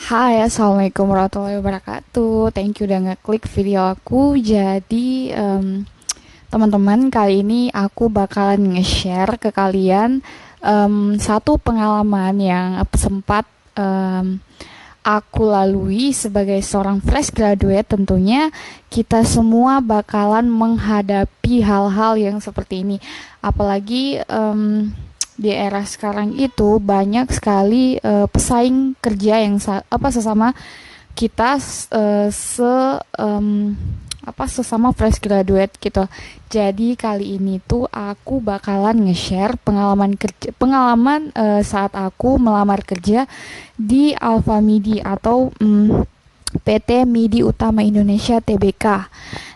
Hai, Assalamualaikum warahmatullahi wabarakatuh. Thank you udah ngeklik video aku. Jadi, teman-teman, kali ini aku bakalan nge-share ke kalian satu pengalaman yang sempat em, aku lalui sebagai seorang fresh graduate. Tentunya kita semua bakalan menghadapi hal-hal yang seperti ini. Apalagi di era sekarang itu banyak sekali pesaing kerja yang sesama kita sesama fresh graduate gitu. Jadi kali ini tuh aku bakalan nge-share pengalaman saat aku melamar kerja di Alfa Midi atau PT Midi Utama Indonesia Tbk.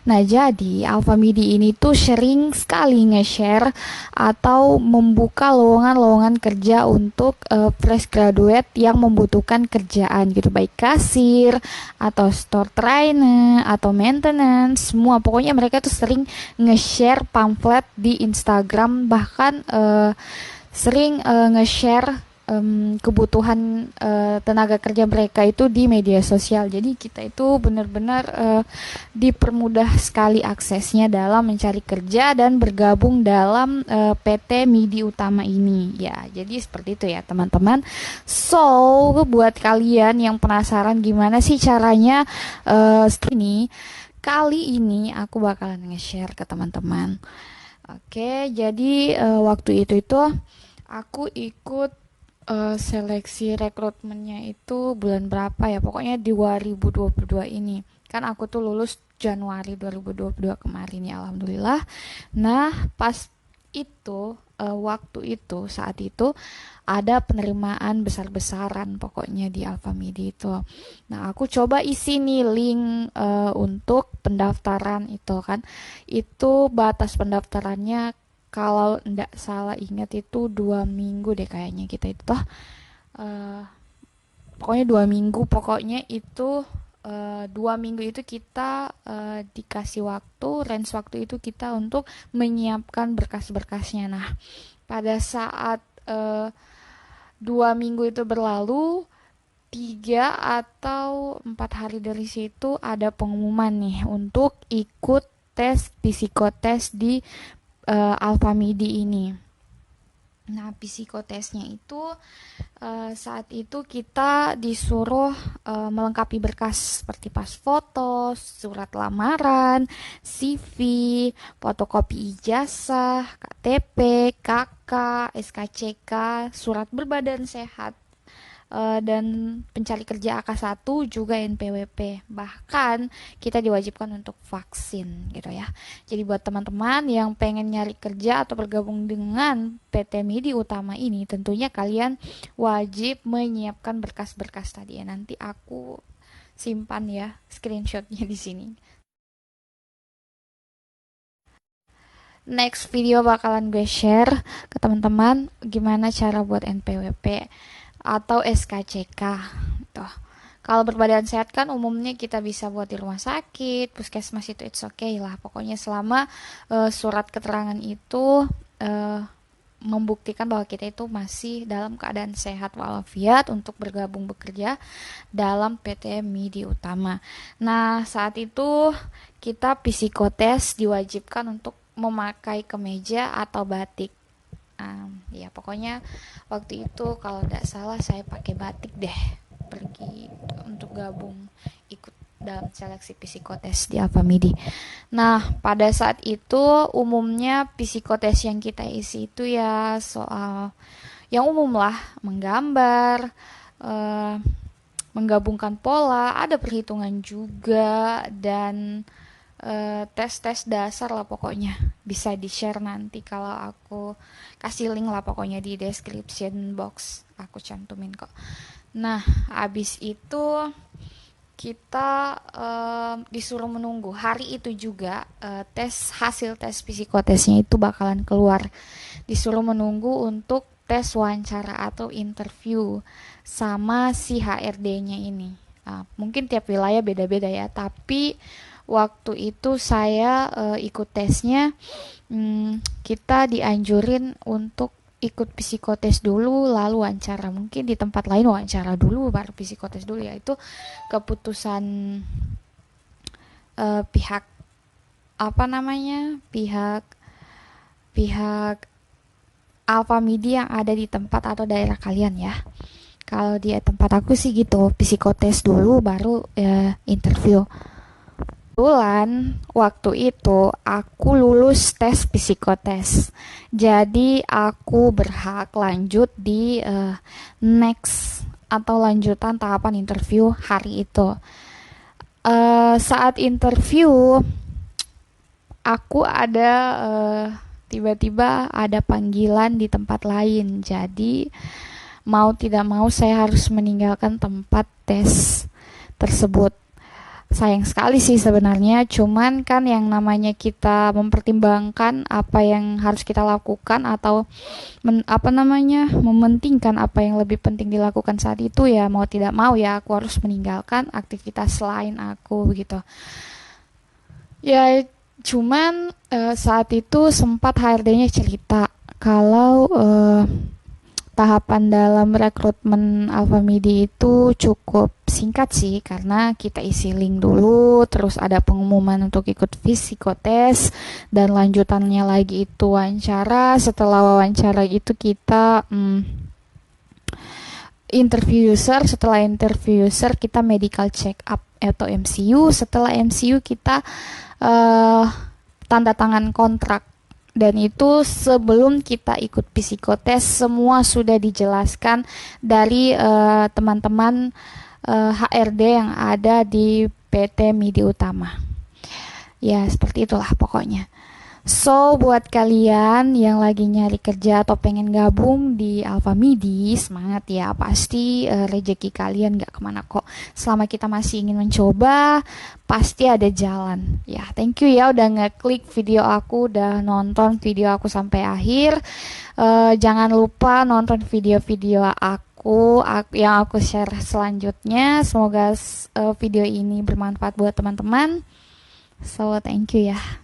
Nah, jadi Alfa Midi ini tuh sering sekali nge-share atau membuka lowongan-lowongan kerja untuk fresh graduate yang membutuhkan kerjaan gitu, baik kasir atau store trainer atau maintenance, semua. Pokoknya mereka tuh sering nge-share pamflet di Instagram, bahkan sering nge-share kebutuhan tenaga kerja mereka itu di media sosial. Jadi kita itu benar-benar dipermudah sekali aksesnya dalam mencari kerja dan bergabung dalam PT Midi Utama ini. Ya, jadi seperti itu ya teman-teman. So, buat kalian yang penasaran gimana sih caranya ini, kali ini aku bakalan nge-share ke teman-teman. Oke, jadi waktu itu aku ikut seleksi rekrutmennya itu bulan berapa ya, pokoknya di 2022 ini kan aku tuh lulus Januari 2022 kemarin ya, alhamdulillah. Nah, pas itu waktu itu saat itu ada penerimaan besar-besaran pokoknya di Alfa Midi itu. Nah, aku coba isi nih link untuk pendaftaran itu kan. Itu batas pendaftarannya kalau ndak salah ingat itu 2 minggu deh kayaknya, kita itu toh eh, pokoknya 2 minggu, pokoknya itu 2 minggu itu kita dikasih waktu, range waktu itu kita untuk menyiapkan berkas-berkasnya. Nah, pada saat 2 minggu itu berlalu, 3 atau 4 hari dari situ ada pengumuman nih untuk ikut tes psikotes di Alfa Midi ini. Nah, psikotesnya itu saat itu kita disuruh melengkapi berkas seperti pas foto, surat lamaran, CV, fotokopi ijazah, KTP, KK, SKCK, surat berbadan sehat, dan pencari kerja AK1, juga NPWP. Bahkan kita diwajibkan untuk vaksin gitu ya. Jadi buat teman-teman yang pengen nyari kerja atau bergabung dengan PT Midi Utama ini, tentunya kalian wajib menyiapkan berkas-berkas tadi ya. Nanti aku simpan ya screenshotnya di sini. Next video bakalan gue share ke teman-teman gimana cara buat NPWP atau SKCK. Tuh. Kalau berbadan sehat kan umumnya kita bisa buat di rumah sakit, puskesmas, itu it's okay lah. Pokoknya selama surat keterangan itu uh, membuktikan bahwa kita itu masih dalam keadaan sehat walafiat untuk bergabung bekerja dalam PT Midi Utama. Nah, saat itu kita psikotes diwajibkan untuk memakai kemeja atau batik. Ya pokoknya waktu itu kalau tidak salah saya pakai batik deh pergi untuk gabung ikut dalam seleksi psikotes di Alfa Midi. Nah, pada saat itu umumnya psikotes yang kita isi itu ya soal yang umum lah, menggambar, eh, menggabungkan pola, ada perhitungan juga, dan tes-tes dasar lah pokoknya. Bisa di-share nanti kalau aku kasih link lah pokoknya di description box, aku cantumin kok. Nah, habis itu kita disuruh menunggu hari itu juga, hasil tes psikotesnya itu bakalan keluar. Disuruh menunggu untuk tes wawancara atau interview sama si HRD-nya ini. Mungkin tiap wilayah beda-beda ya, tapi waktu itu saya ikut tesnya, kita dianjurin untuk ikut psikotes dulu lalu wawancara, mungkin di tempat lain wawancara dulu baru psikotes dulu ya, itu keputusan pihak apa namanya, pihak pihak Alfa Media yang ada di tempat atau daerah kalian ya. Kalau di tempat aku sih gitu, psikotes dulu baru interview. Kebetulan waktu itu aku lulus tes psikotes, jadi aku berhak lanjut di next atau lanjutan tahapan interview hari itu. Saat interview aku ada tiba-tiba ada panggilan di tempat lain, jadi mau tidak mau saya harus meninggalkan tempat tes tersebut. Sayang sekali sih sebenarnya, cuman kan yang namanya kita mempertimbangkan apa yang harus kita lakukan atau mementingkan apa yang lebih penting dilakukan saat itu, ya mau tidak mau ya aku harus meninggalkan aktivitas lain aku begitu. Ya cuman saat itu sempat HRD-nya cerita kalau tahapan dalam rekrutmen Alfa Midi itu cukup singkat sih, karena kita isi link dulu, terus ada pengumuman untuk ikut psikotes, dan lanjutannya lagi itu wawancara. Setelah wawancara itu kita interview user, setelah interview user kita medical check up atau MCU, setelah MCU kita tanda tangan kontrak. Dan itu sebelum kita ikut psikotes, semua sudah dijelaskan dari teman-teman HRD yang ada di PT Midi Utama. Ya seperti itulah pokoknya. So buat kalian yang lagi nyari kerja atau pengen gabung di Alfa Midi, semangat ya, pasti rezeki kalian gak kemana kok. Selama kita masih ingin mencoba, pasti ada jalan. Ya thank you ya udah ngeklik video aku, udah nonton video aku sampai akhir. Jangan lupa nonton video-video aku yang aku share selanjutnya. Semoga video ini bermanfaat buat teman-teman. So thank you ya.